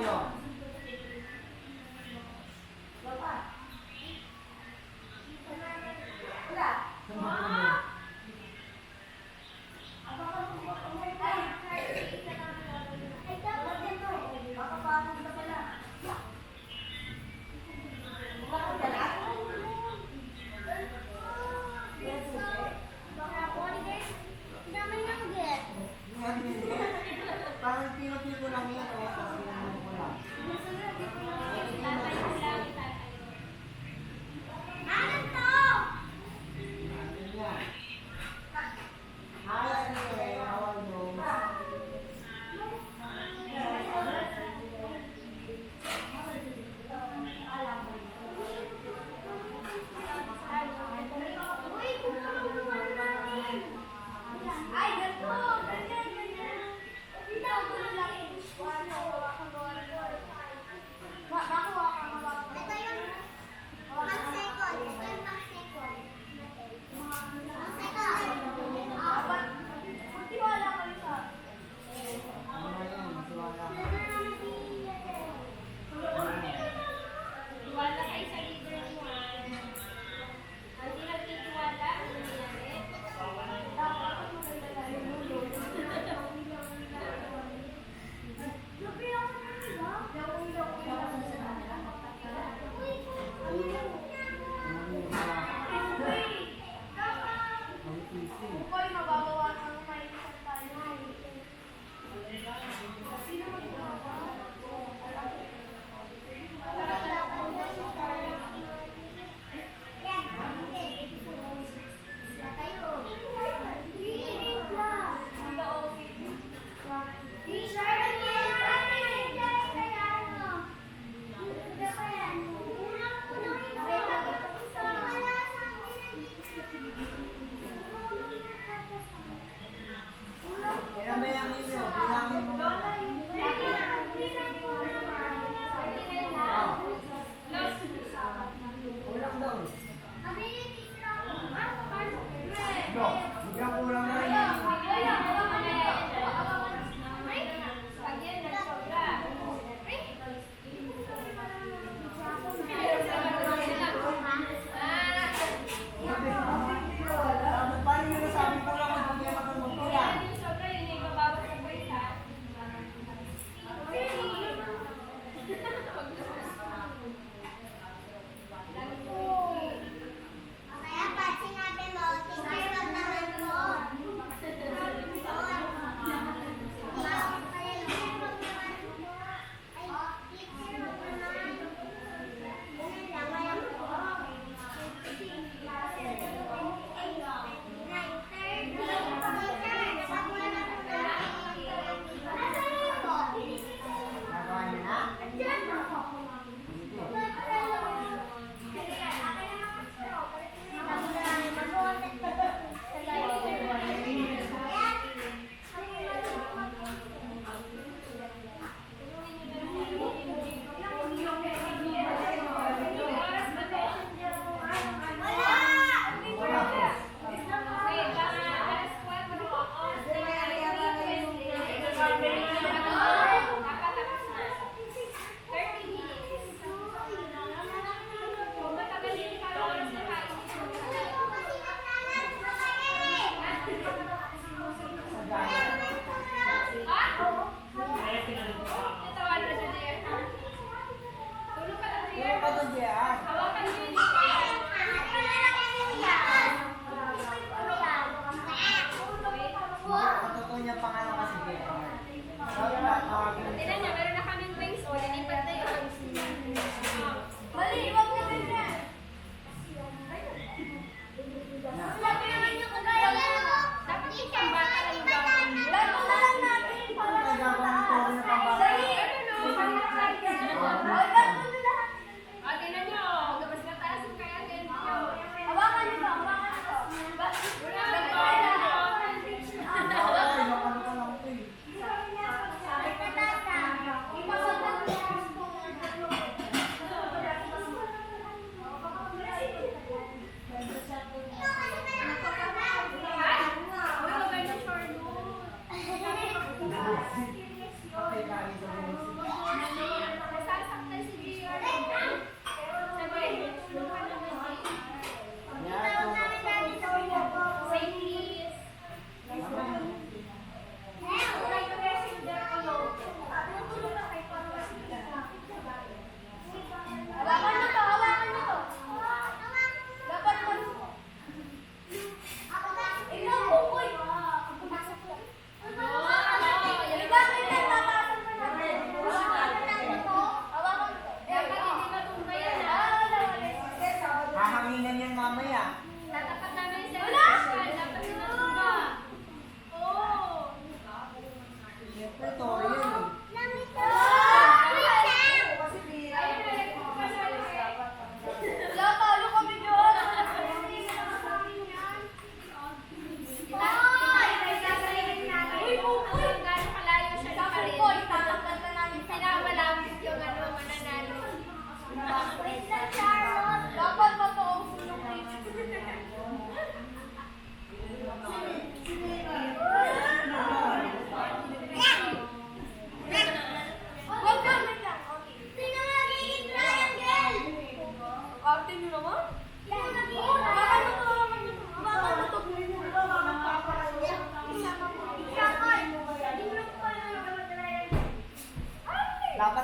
nyo. Parang pinapil ko lang yan. Okay,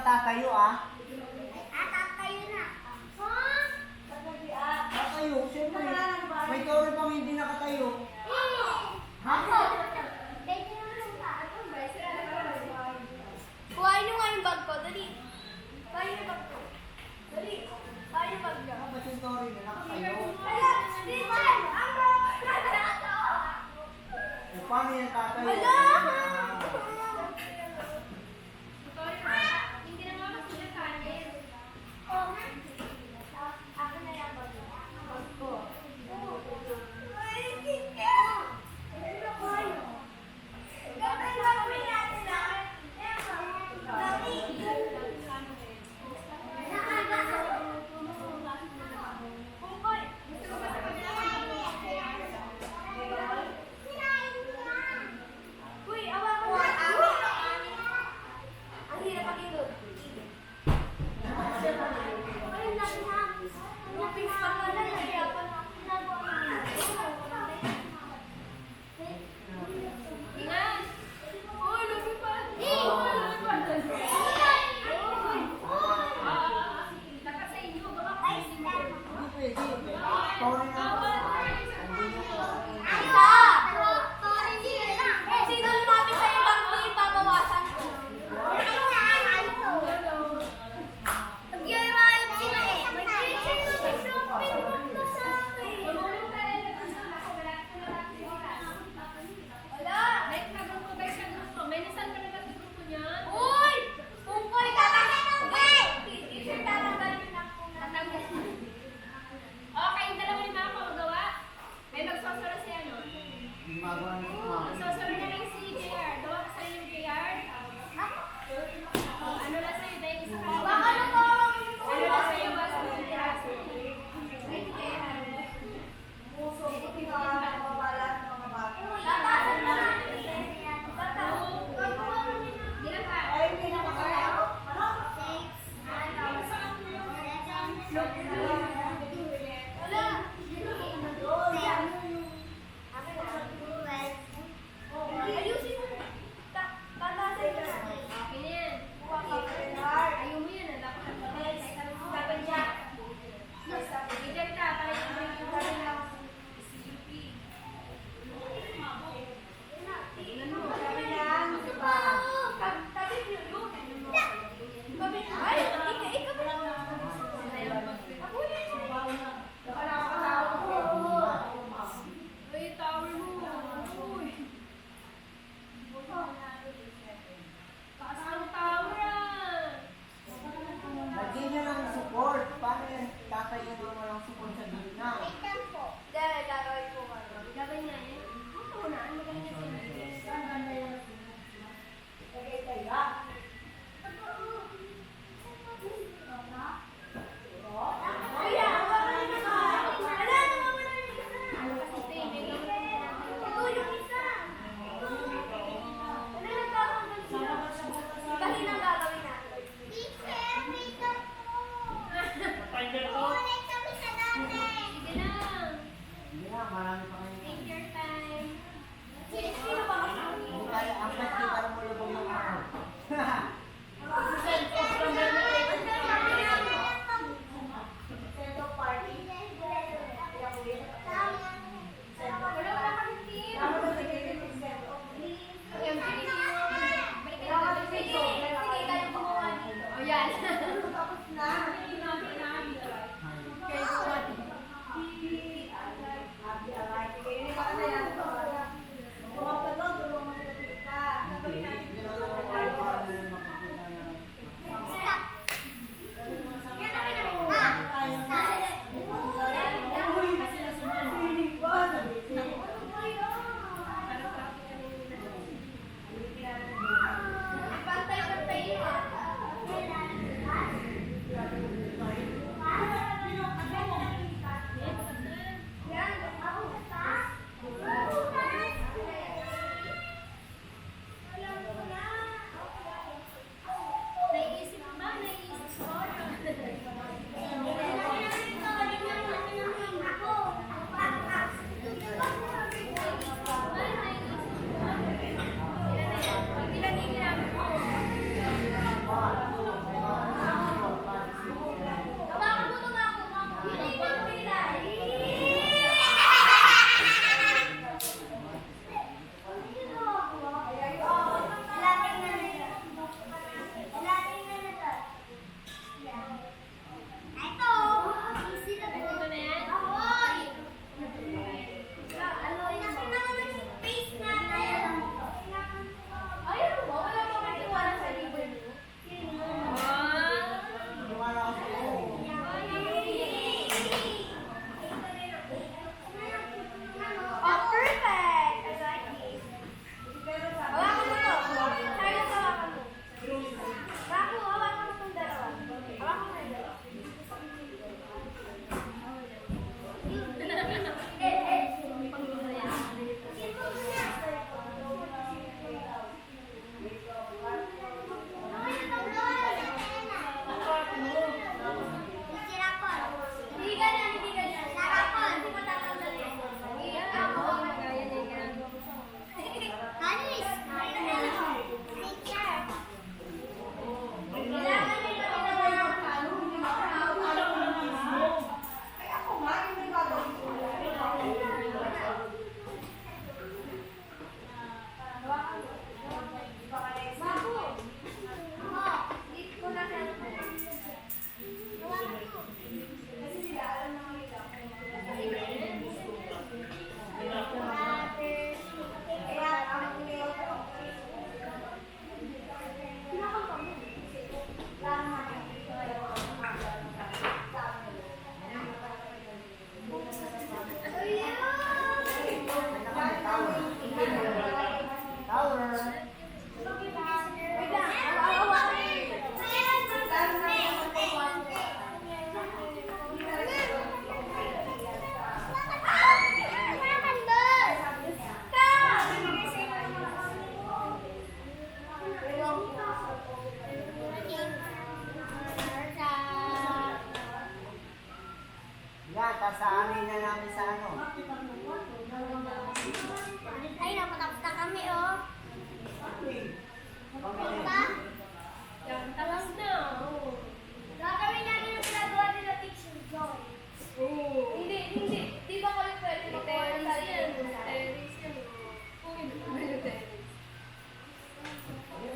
tatayo ah. Tatayo na. Tatayo, siyempre. May toro pang hindi nakatayo. Ha? Kuhain nyo nga yung bag ko. Dali. Kuhain yung bag ko. Dali. Kuhain yung bag ko. Ba't yung toro na nakatayo? Eh, paano yung tatayo? Hindi na nga kasi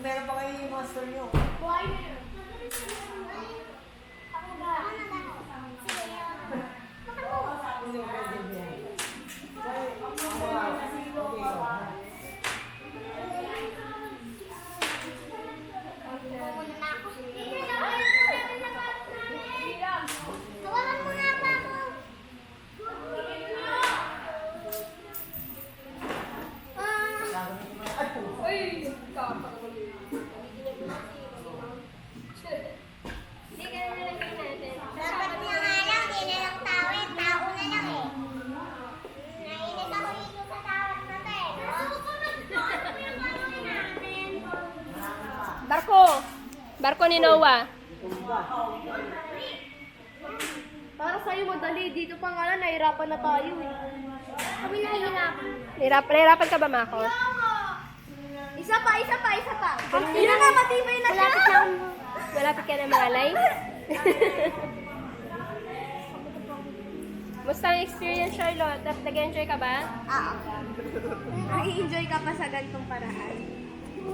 meron pa kayo yung master nyo. Buhay na yun. Ako ba? Hindi ko pwede yan. Hawakan mo nga pa ako. Dapat nga lang, di na lang tawid. Tao na lang eh. Nainis ako dito sa tawad na to eh. Barko ni Noah. Para sa'yo madali, dito pa nga lang, nahirapan na tayo eh. Kami nahihirapan. Nahirapan ka ba, Mako? Isa pa. Yun na, matibay na siya. Malapit ka na mangalay? Musta ang experience, Charlotte? Nag-enjoy ka ba? Oo. Nag-i-enjoy ka pa sa gantong paraan.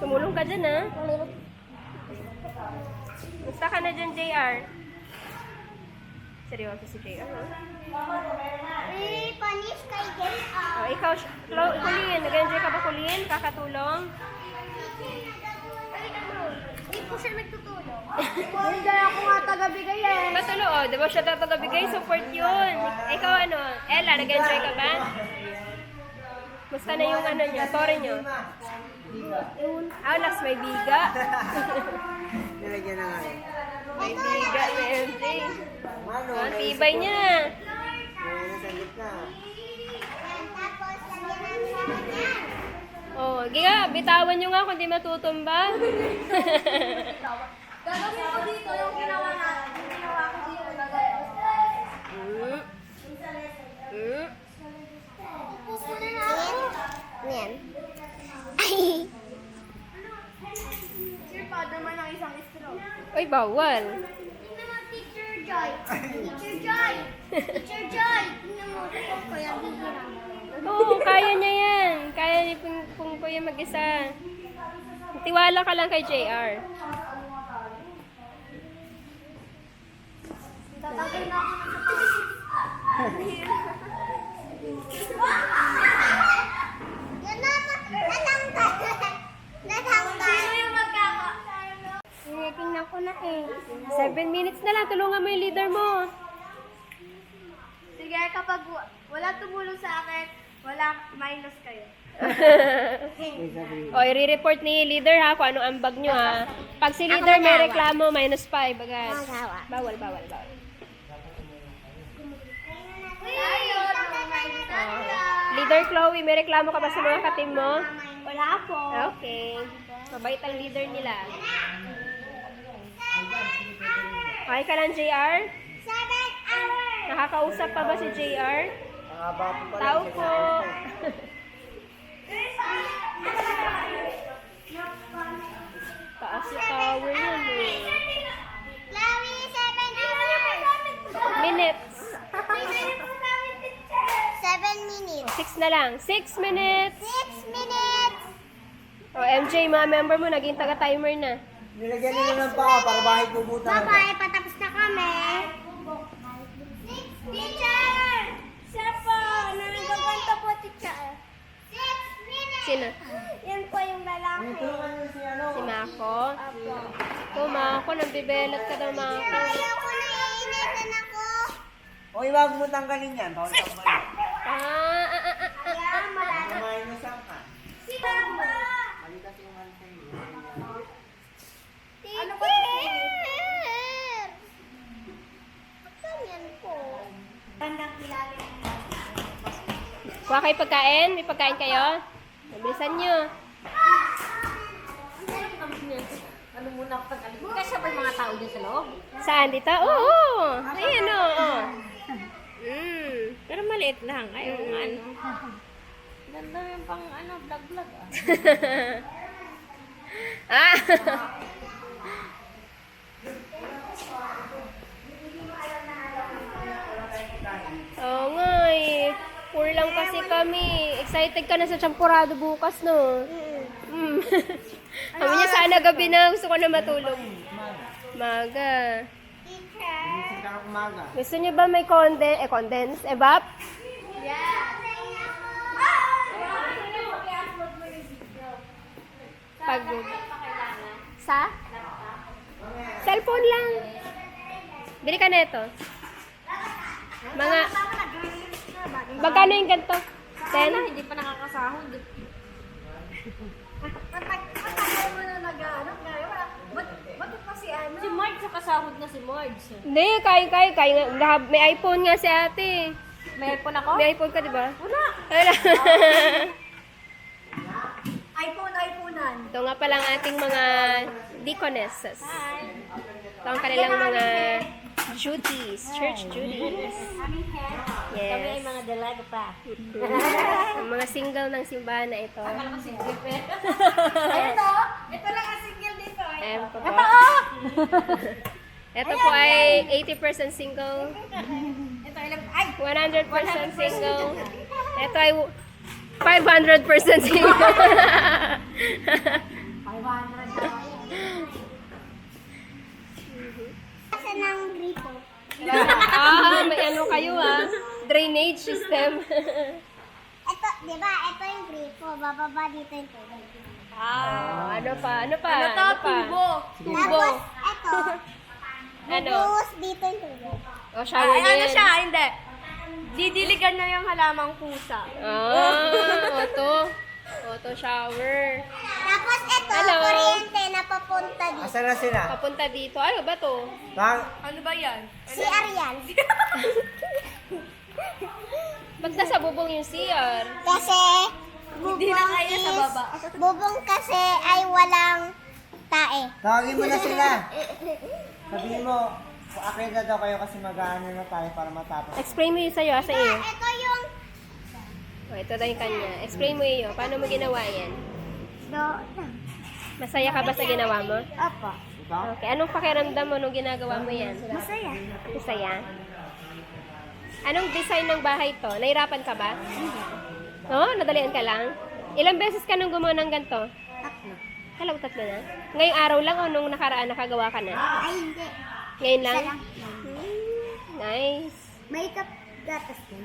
Tumulong ka dyan, ha? Musta ka na dyan, JR? Seryoso si JR, ha? Panis kay Gay. Oh, ikaw, Kulin. Nag-enjoy ka ba, Kulin? Kakatulong? Hindi po siya nagtutulong. Hindi ako nga taga-bigay eh. Katulong, oh. Diba siya tatagabigay? Support yun. Ikaw, ano? Ella, nag-enjoy ka ba? Musta na yung ano nyo? Tore nyo? Alex, may biga. Nilagyan na nga. May biga na MJ. Mano, Ang tibay niya. nasa gitna. Tapos, lagyan ng sarap yan. Oh, giga, bitawan nyo nga kung di matutumba. Gagawin ko dito yung ginawa natin. Yung ginawa ko dito. Hmm. Hmm. Upos mo na ako. Yan. Sir, pa naman ang isang straw. Uy, bawal. Tingnan mo, Teacher Joy. Teacher Joy. Teacher Joy. Tingnan mo, kaya bihira. Oo, kaya niya yan. Kaya ni Pung Kuya mag-isa. Tiwala ka lang kay JR. Tatagay na ako ng sapatos. Yan na, natanggal. Natanggal. Sino yung magkaka? Tingnan ko na eh. 7 minutes na lang. Tulungan mo yung leader mo. Sige, kapag wala tumulong sa akin, wala minus kayo. O, i-report ni leader ha kung anong ambag nyo ha. Pag si leader may magawa. reklamo, -5 agad. Magawa. Bawal. Ayun, minus Leader Chloe, may reklamo ka ba sa mga katim mo? Wala po. Okay. Mabait ang leader nila. Okay ka lang, JR? 7 hours. Nakakausap pa ba si JR? Ang haba po pala. Tao po. Taas yung tower yun eh. Chloe, 7 hours. Minutes. 7 minutes. 6 na lang. 6 minutes. 6 minutes. O, MJ, mga member mo, naging taga-timer na. Nilagyan nila ng paa para bahay pubutan. Bye-bye, patapos na kami. Teacher! Siya po, nangagaganta po, teacher. 6 minutes. Sino? Yan po yung lalaki. Tulungan nyo si ano. Si Mako. Ito, Mako, nagbibelot ka daw, Mako. Ayoko na iinitan ako. O, huwag mo tanggalin yan. Bawal tanggalin. Kaya malala. Minus ang ka. Si Papa! Halika si Juan sa iyo. Ano ba? Ganyan po. Bandang ilalim. Kuha kayo pagkain? May pagkain kayo? Nabilisan nyo. Ano muna pag kasi ba yung mga tao dyan sa loob? Saan? Dito? Oo. Ayan, oo. Pero maliit lang. Ay, ano. Ganda yung pang vlog Ah. Oo nga eh. Poor lang kasi kami. Excited ka na sa champurado bukas, no? Mm. Sabi niya sana gabi na, gusto ko na matulog. Umaga. Maga. Teacher. Gising ka ng umaga. Gusto niyo ba may condense, evap? Pagod. Sa? Cellphone lang. Bili ka na ito. Mga, magkano yung ganito? 10? Hindi pa nakakasahod. Si Marge, nakasahod na si Marge. Hindi, kaya. May iPhone nga si ate. May iPhone ako? May iPhone ka, di ba? Wala. Wala. iPhone-iPhonean. Ito nga pala ang ating mga deaconesses. Ito ang kanilang mga duties, church duties. Kami ay Yes. mga dalaga pa. Ang mga single ng simbahan na ito. Ayun o. Ito lang ang single dito. Ayan po po. Ito po ay 80% single. Ito ilang... Ay! 100% single. Ito ay 500% single. 500. Kasi ng gripo. May ano kayo drainage system. Ito, di ba? Ito yung gripo. Bababa dito yung tubig. Ano pa? Ano to? Tubo. Tapos, ito. Ano? Bubuhos dito yung tubig. O, shower Ay, ano din. siya? Hindi. Didiligan na yung halamang pusa. Auto shower. Tapos ito, Hello. kuryente na papunta dito. Asan na sila? Papunta dito. Ano ba to? Ano ba yan? Si Arian. Ba't nasa bubong yung CR? Kasi, Hindi na kaya sa baba. bubong kasi ay walang tae. Tawagin mo na sila. Sabihin mo, akin na daw kayo kasi mag-aano na tayo para matapos. Explain mo yung sa'yo, sa iyo. Ito yung O, ito daw yung kanya. Explain mo iyo. Paano mo ginawa yan? Masaya ka ba sa ginawa mo? Opo. Ikaw? Okay. Anong pakiramdam mo nung ginagawa mo yan? Masaya. Masaya? Anong design ng bahay to? Nahirapan ka ba? Oo, nadalian ka lang? Ilang beses ka nung gumawa ng ganito? Tatlo. Kala ko tatlo na? Ngayong araw lang o nung nakaraan nakagawa ka na? Ay, hindi. Ngayon lang? Isa lang. Nice. May gatas din.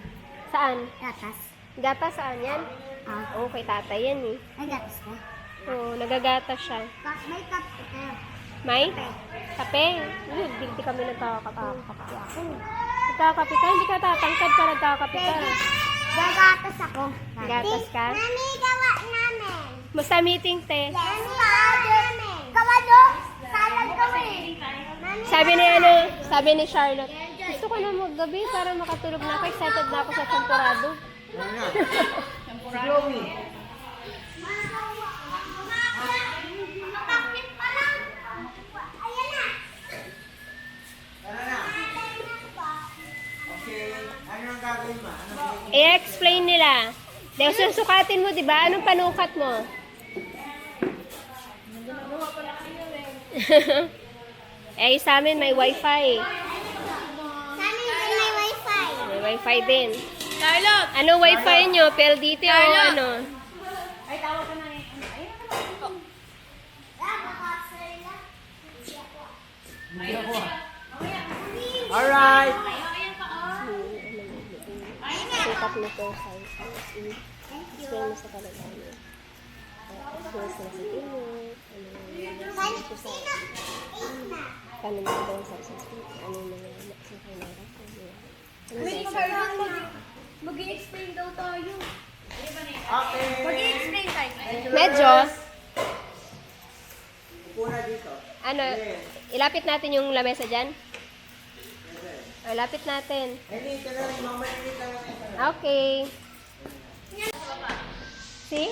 Saan? Gatas. Gata saan yan? Ah, Oo, kay tatay yan eh. may gatas na. Oo, nagagata siya. May cup ito. May? Kape? Hindi kami nagkakape. Nagkakape ka? Hindi ka tatangkad ka nagkakape ka. Gagatas ako. Gatas ka? Mami, gawa namin. Musta meeting, te? Mami, gawa namin. Gawa do? Salad kami. Mami, Sabi ni Charlotte, gusto ko na maggabi para makatulog na ako. Excited na ako sa temporado. Ano na? Chloe. Bakit pa lang? Ayan na. Tara na. Okay. Ano ang gagawin mo? Ano ang I-explain nila. Dahil susukatin mo, di ba? Anong panukat mo? Eh, sa amin may wifi. Sa amin din may wifi. May wifi din. Charlotte! Ano wifi nyo? PLDT o Carlo! ano? Alright. Sikat mo po sa explain mo sa talaga. Explain sa sitingot. Paano mo daw sa sitingot? Ano yung mga sa kailangan ko? Mag-i-explain daw tayo. Okay. Mag-i-explain tayo. Medyo, Una dito. ano, ilapit natin yung lamesa dyan. O, ilapit natin. Ay, ito na rin. Mamalilita lang ito. Okay. See?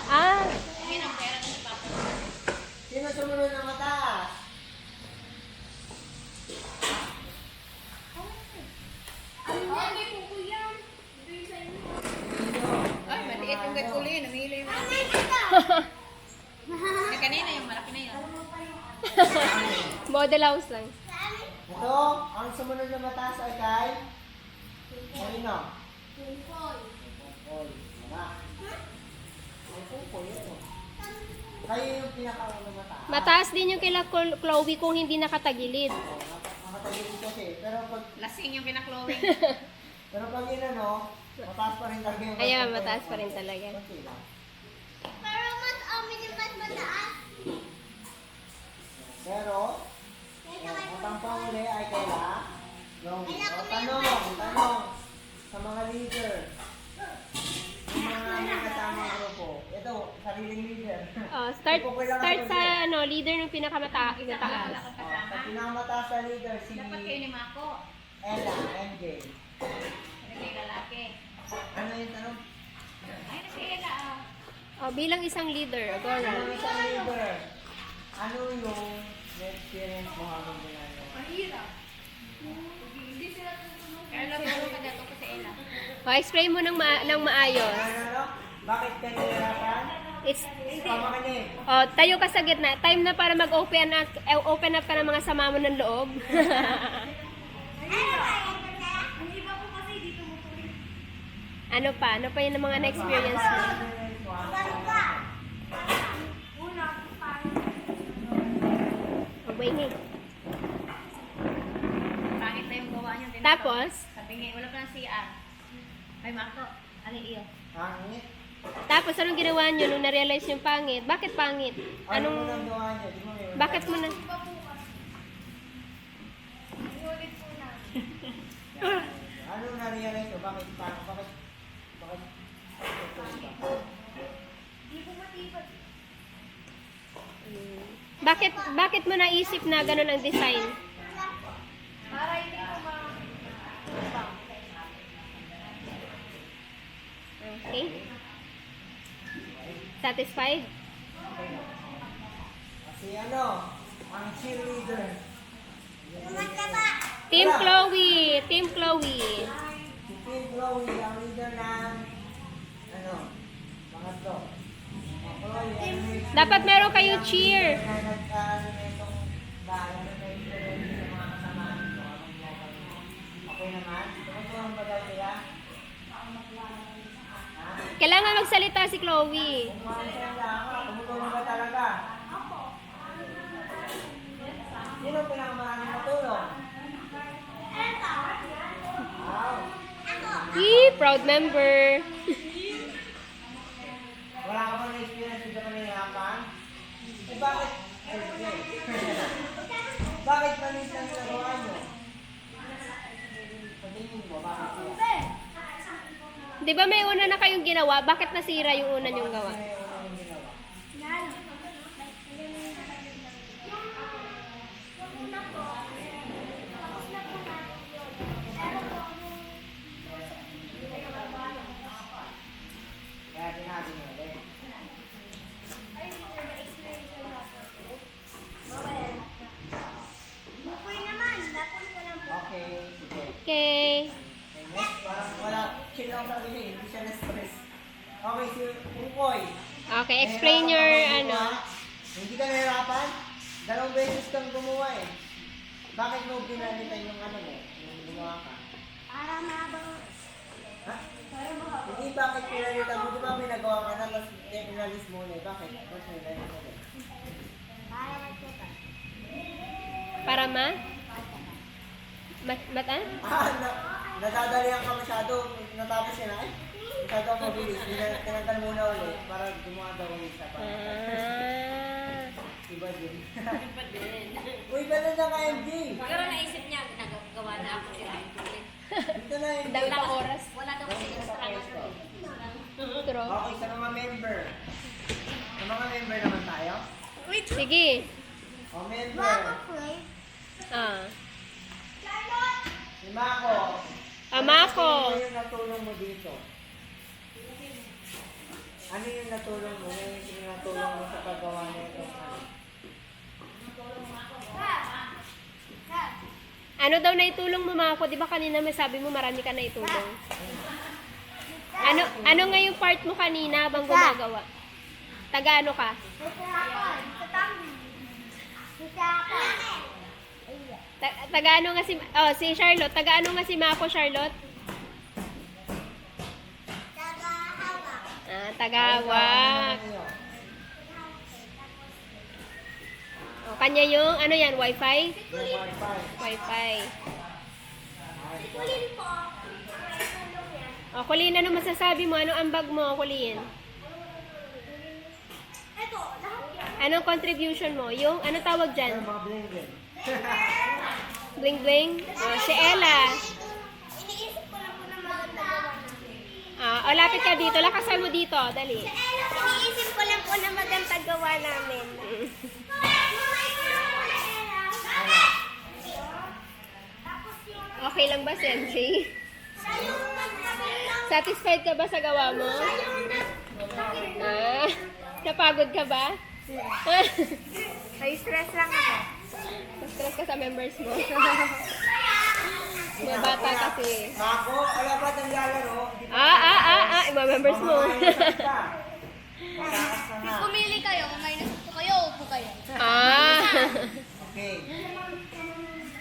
Ah, Sino sumunod ng mataas? Ay, maliit yung gaguli. Namili yung kanina yung malaki na yun. model house lang. Ito, ang sumunod na mataas ay kay? Kanino? Pungkoy. Wala. Ay, pungkoy ito. Kayo yung pinakauna mataas. Mataas din yung kila Chloe kung hindi nakatagilid. Makatagilid kasi. Pero pag, Lasing yung kina-Chloe. pero pag yun ano, mataas pa rin talaga yung Ayan, mataas pa rin talaga. Konti lang. Pero mas amin yung mas mataas. Pero, Kaya naman ang pangpanguli ay kaila. Tanong sa mga leader. Yung mga may kasamang grupo. Ito, sariling leader. Oh, start sa ano, leader ng pinakamataas. Sa pinakamataas sa leader, si Dapat kayo ni Mako. Ella, MJ. Ano kayo lalaki? Ano yung tanong? Ay, nag-iila ah. Oh, bilang isang leader, Ano Agora. yung isang leader? Ano yung na-experience mo habang ginagawa? Carla, puro ka dato ko sa Ella. Oh, explain mo ng maayos. Ano? Bakit ka nilalapan? It's Pamakinig. oh, tayo ka sa gitna. Time na para mag-open up ka ng mga sama mo ng loob. Ano pa? Ano pa yung mga na-experience mo? Oh, wait. Pangit na yung gawa niyo. Tapos, Sabi nga, wala ka ng CR. Ay, Mako. Ano iyo? Pangit. tapos anong ginawa nyo nung na-realize yung pangit? Bakit pangit? Ano mo Anong, nang gawa niyo? Di mo may- bakit mo na? Ano na-realize mo? Bakit? Bakit? Bakit mo naisip na ganun ang design? Okay. Satisfied? Kasi ano? Ang cheerleader. Team Chloe! Team Chloe! Si Team Chloe, ang leader ng ano? Pangatlo. Chloe, ano yung Dapat meron kayong cheer. na nag-ano na itong bahay na nag-experience sa mga kasamahan ko. Anong ginagawa niyo? Okay naman? Tumutulong ba daw sila? Kailangan magsalita si Chloe. Kung maaasahan lang ako, tumutulong ba talaga? Sino pinakamaraming matulong? Wow. Proud member. Wala ka bang na-experience dito ka nahihirapan? Eh bakit? Bakit manisan yung nagawa nyo? Sabihin mo, bakit kaya? Di ba may una na kayong ginawa? Bakit nasira yung una niyong gawa? Ano yung ginawa? Kaya sinabi nyo ulit. Okay, sige. Okay. Okay, next, parang wala, chill lang sa akin, hindi siya na-stress. Okay, si Ukoy. Okay, explain your ano. Hindi ka nahirapan? Dalawang beses kang gumawa eh. Bakit mo pinalitan yung ano mo? Yung gumawa ka? Para mabang. Ha? Hindi bakit pinalitan mo? Di ba may nagawa ka na tapos inalis mo ulit? Bakit? Tapos may inalis mo ulit. Para magsukat. Para ma? Nadadalihan ka masyado. Natapos yun ay. Masyado ako mabilis. Tinanggal muna ulit para gumawa daw ulit siya. Iba din. Uy, ganun na ka, MJ. Pero naisip niya, nagagawa na ako sila yung tulit. Dito na, MJ. Dalawang oras. Wala daw kasi extra Pwesto. True. Okay, sa mga member. Sa mga member naman tayo. Sige. O, member. Ah. Si Mako. Mako. Ano yung natulong mo dito? Ano yung natulong mo? Ano yung natulong mo sa paggawa nito? Ano daw naitulong mo Mako? Di ba kanina may sabi mo marami ka naitulong? Ano nga yung part mo kanina habang gumagawa? Taga ano ka? Taga ano nga si si Charlotte? Taga ano nga si Mako, Charlotte? Tagahawak. Ano yun? kanya yung, ano yan, wifi? Yung wifi. Wifi. Kulin po. May tulong yan. O, Colleen, ano masasabi mo? Anong ambag mo, Colleen? Ito, lahat yan. Anong contribution mo? Yung, ano tawag Yung dyan? mga bling-bling. Bling bling? O, si Ella. Iniisip ko lang po na maganda gawa namin. O, lapit ka dito. Lakasan mo dito. Dali. Iniisip ko lang po na maganda gawa namin. Okay lang ba, Sensei? Satisfied ka ba sa gawa mo? Ah, napagod ka ba? May stress lang ako. Stress ka sa members mo. Mga bata kasi. Ako, wala ba itong lalaro? Mga members mo. Magkakasama